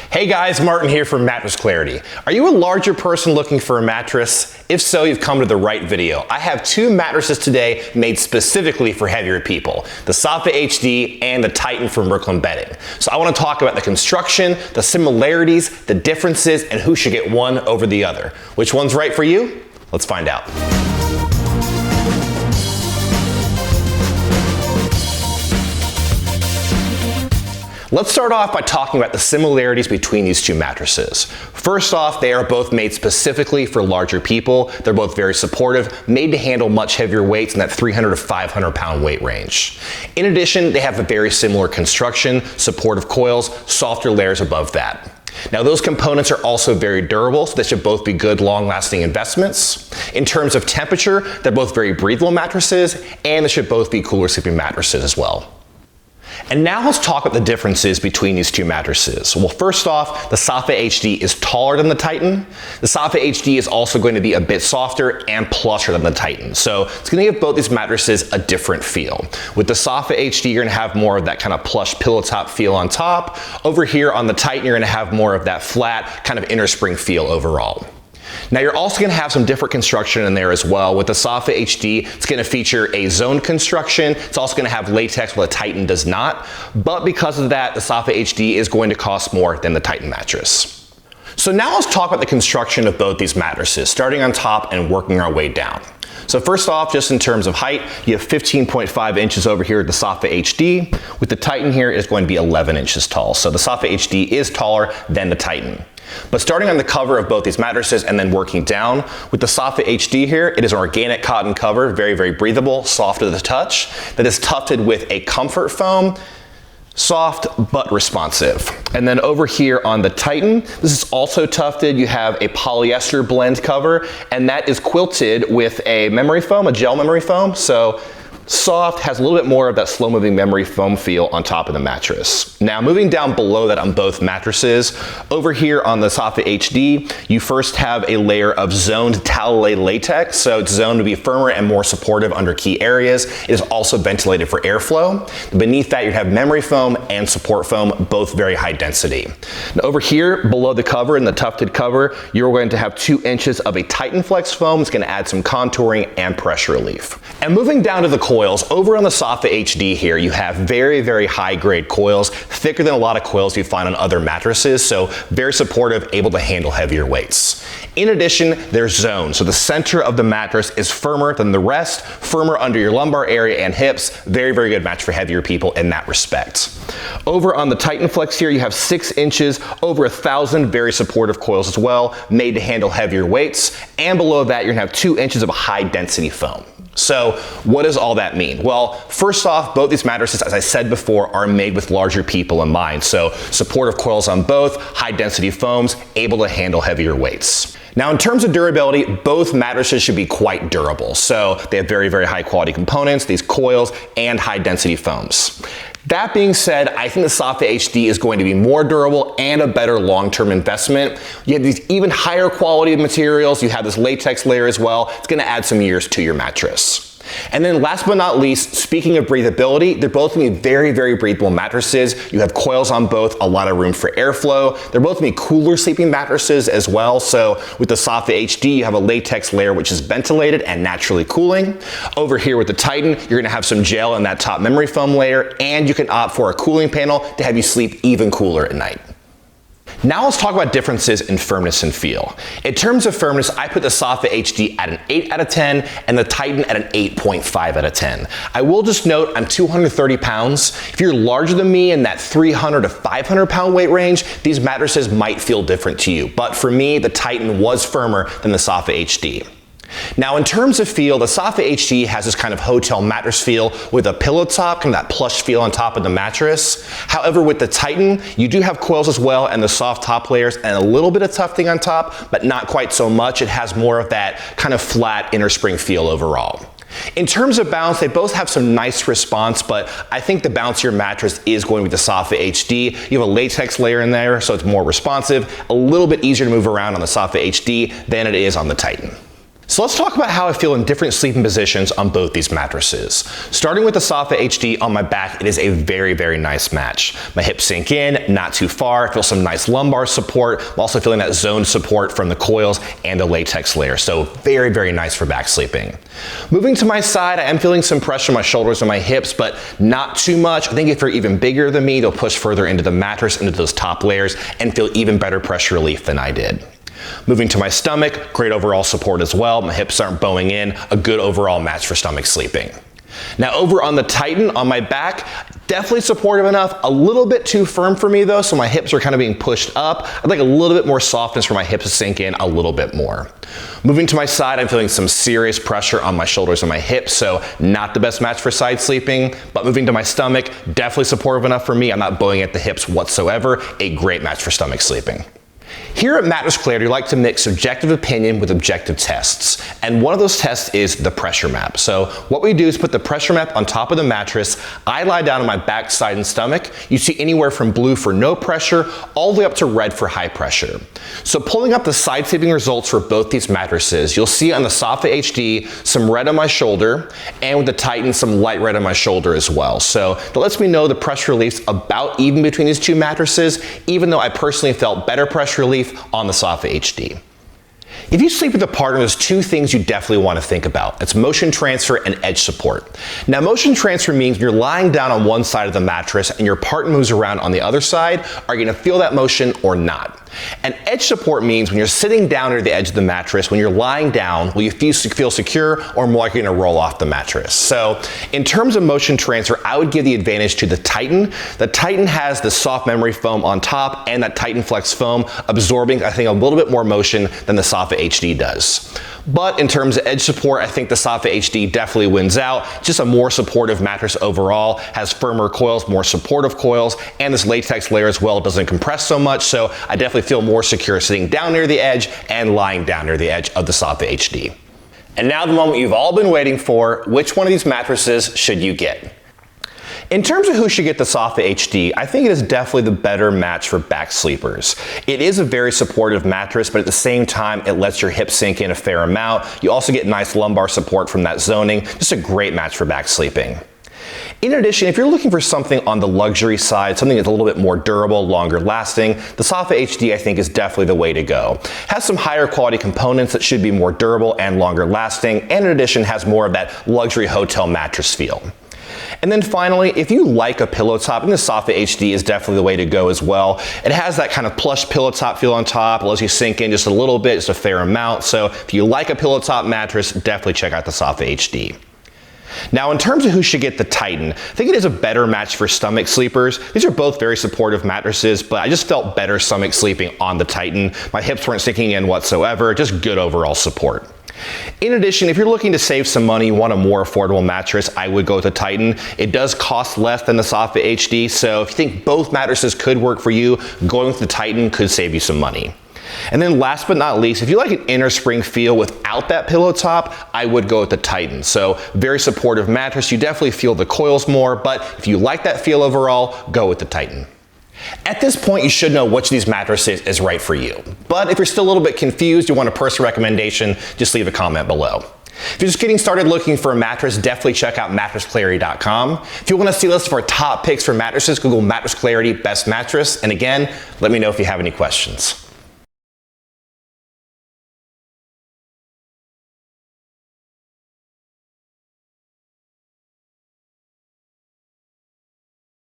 Hey guys, Martin here from Mattress Clarity. Are you a larger person looking for a mattress? If so, you've come to the right video. I have two mattresses today made specifically for heavier people, the Saatva HD and the Titan from Brooklyn Bedding. So I want to talk about the construction, the similarities, the differences, and who should get one over the other. Which one's right for you? Let's find out. Let's start off by talking about the similarities between these two mattresses. First off, they are both made specifically for larger people. They're both very supportive, made to handle much heavier weights in that 300 to 500 pound weight range. In addition, they have a very similar construction, supportive coils, softer layers above that. Now those components are also very durable, so they should both be good long-lasting investments. In terms of temperature, they're both very breathable mattresses, and they should both be cooler sleeping mattresses as well. And now let's talk about the differences between these two mattresses. Well, first off, the Saatva HD is taller than the Titan. The Saatva HD is also going to be a bit softer and plusher than the Titan. So it's going to give both these mattresses a different feel. With the Saatva HD, you're going to have more of that kind of plush pillow top feel on top. Over here on the Titan, you're going to have more of that flat kind of inner spring feel overall. Now you're also going to have some different construction in there as well. With the Saatva HD, it's going to feature a zoned construction. It's also going to have latex, while the Titan does not. But because of that, the Saatva HD is going to cost more than the Titan mattress. So now let's talk about the construction of both these mattresses, starting on top and working our way down. So first off, just in terms of height, you have 15.5 inches over here at the Saatva HD. With the Titan here, it's going to be 11 inches tall. So the Saatva HD is taller than the Titan. But starting on the cover of both these mattresses and then working down, with the Saatva HD here, it is an organic cotton cover, very, very breathable, soft to the touch, that is tufted with a comfort foam, soft but responsive. And then over here on the Titan, this is also tufted. You have a polyester blend cover, and that is quilted with a memory foam, a gel memory foam. So soft, has a little bit more of that slow moving memory foam feel on top of the mattress. Now moving down below that on both mattresses, over here on the Saatva HD, you first have a layer of zoned tallow latex, so it's zoned to be firmer and more supportive under key areas. It is also ventilated for airflow. Beneath that you have memory foam and support foam, both very high density. Now over here below the cover, in the tufted cover, you're going to have 2 inches of a Titan Flex foam. It's going to add some contouring and pressure relief. And moving down to the coils, over on the Saatva HD here, you have very, very high grade coils, thicker than a lot of coils you find on other mattresses, so very supportive, able to handle heavier weights. In addition, they're zoned, so the center of the mattress is firmer than the rest, firmer under your lumbar area and hips. Very, very good match for heavier people in that respect. Over on the Titan Flex here, you have 6 inches, over 1,000 very supportive coils as well, made to handle heavier weights, and below that you're gonna have 2 inches of high density foam. So what does all that mean? Well, first off, both these mattresses, as I said before, are made with larger people in mind. So supportive coils on both, high density foams, able to handle heavier weights. Now in terms of durability, both mattresses should be quite durable. So they have very, very high quality components, these coils, and high density foams. That being said, I think the Saatva HD is going to be more durable and a better long-term investment. You have these even higher quality materials, you have this latex layer as well. It's going to add some years to your mattress. And then last but not least, speaking of breathability, they're both going to be very, very breathable mattresses. You have coils on both, a lot of room for airflow. They're both going to be cooler sleeping mattresses as well. So with the Saatva HD, you have a latex layer which is ventilated and naturally cooling. Over here with the Titan, you're going to have some gel in that top memory foam layer, and you can opt for a cooling panel to have you sleep even cooler at night. Now let's talk about differences in firmness and feel. In terms of firmness, I put the Saatva HD at an 8 out of 10 and the Titan at an 8.5 out of 10. I will just note I'm 230 pounds. If you're larger than me in that 300 to 500 pound weight range, these mattresses might feel different to you. But for me, the Titan was firmer than the Saatva HD. Now in terms of feel, the Saatva HD has this kind of hotel mattress feel with a pillow top, kind of that plush feel on top of the mattress. However, with the Titan, you do have coils as well and the soft top layers and a little bit of tufting on top, but not quite so much. It has more of that kind of flat inner spring feel overall. In terms of bounce, they both have some nice response, but I think the bouncier mattress is going to be the Saatva HD. You have a latex layer in there, so it's more responsive, a little bit easier to move around on the Saatva HD than it is on the Titan. So let's talk about how I feel in different sleeping positions on both these mattresses. Starting with the Saatva HD on my back, it is a very, very nice match. My hips sink in, not too far. I feel some nice lumbar support. I'm also feeling that zone support from the coils and the latex layer. So very, very nice for back sleeping. Moving to my side, I am feeling some pressure on my shoulders and my hips, but not too much. I think if you're even bigger than me, they'll push further into the mattress, into those top layers, and feel even better pressure relief than I did. Moving to my stomach, great overall support as well. My hips aren't bowing in, a good overall match for stomach sleeping. Now over on the Titan on my back, definitely supportive enough, a little bit too firm for me though, so my hips are kind of being pushed up. I'd like a little bit more softness for my hips to sink in a little bit more. Moving to my side, I'm feeling some serious pressure on my shoulders and my hips, so not the best match for side sleeping, but moving to my stomach, definitely supportive enough for me. I'm not bowing at the hips whatsoever, a great match for stomach sleeping. Here at Mattress Clarity, we like to mix subjective opinion with objective tests. And one of those tests is the pressure map. So what we do is put the pressure map on top of the mattress. I lie down on my back, side, and stomach. You see anywhere from blue for no pressure, all the way up to red for high pressure. So pulling up the side sleeping results for both these mattresses, you'll see on the Saatva HD some red on my shoulder, and with the Titan some light red on my shoulder as well. So that lets me know the pressure relief's about even between these two mattresses, even though I personally felt better pressure relief on the Saatva HD. If you sleep with a partner, there's two things you definitely want to think about. It's motion transfer and edge support. Now, motion transfer means you're lying down on one side of the mattress and your partner moves around on the other side. Are you going to feel that motion or not? And edge support means when you're sitting down near the edge of the mattress, when you're lying down, will you feel secure or more likely to roll off the mattress? So in terms of motion transfer, I would give the advantage to the Titan. The Titan has the soft memory foam on top and that Titan Flex foam absorbing, I think, a little bit more motion than the Saatva HD does. But in terms of edge support, I think the Saatva HD definitely wins out. Just a more supportive mattress overall, has firmer coils, more supportive coils, and this latex layer as well doesn't compress so much, so I definitely feel more secure sitting down near the edge and lying down near the edge of the Saatva HD. And now the moment you've all been waiting for, which one of these mattresses should you get? In terms of who should get the Saatva HD, I think it is definitely the better match for back sleepers. It is a very supportive mattress, but at the same time, it lets your hips sink in a fair amount. You also get nice lumbar support from that zoning. Just a great match for back sleeping. In addition, if you're looking for something on the luxury side, something that's a little bit more durable, longer lasting, the Saatva HD I think is definitely the way to go. Has some higher quality components that should be more durable and longer lasting, and in addition has more of that luxury hotel mattress feel. And then finally, if you like a pillow top, then the Saatva HD is definitely the way to go as well. It has that kind of plush pillow top feel on top, lets you sink in just a little bit, just a fair amount. So if you like a pillow top mattress, definitely check out the Saatva HD. Now, in terms of who should get the Titan, I think it is a better match for stomach sleepers. These are both very supportive mattresses, but I just felt better stomach sleeping on the Titan. My hips weren't sinking in whatsoever, just good overall support. In addition, if you're looking to save some money, you want a more affordable mattress, I would go with the Titan. It does cost less than the Saatva HD, so if you think both mattresses could work for you, going with the Titan could save you some money. And then last but not least, if you like an inner spring feel without that pillow top, I would go with the Titan. So very supportive mattress. You definitely feel the coils more, but if you like that feel overall, go with the Titan. At this point, you should know which of these mattresses is right for you. But if you're still a little bit confused, you want a personal recommendation, just leave a comment below. If you're just getting started looking for a mattress, definitely check out mattressclarity.com. If you want to see a list of our top picks for mattresses, Google Mattress Clarity Best Mattress. And again, let me know if you have any questions.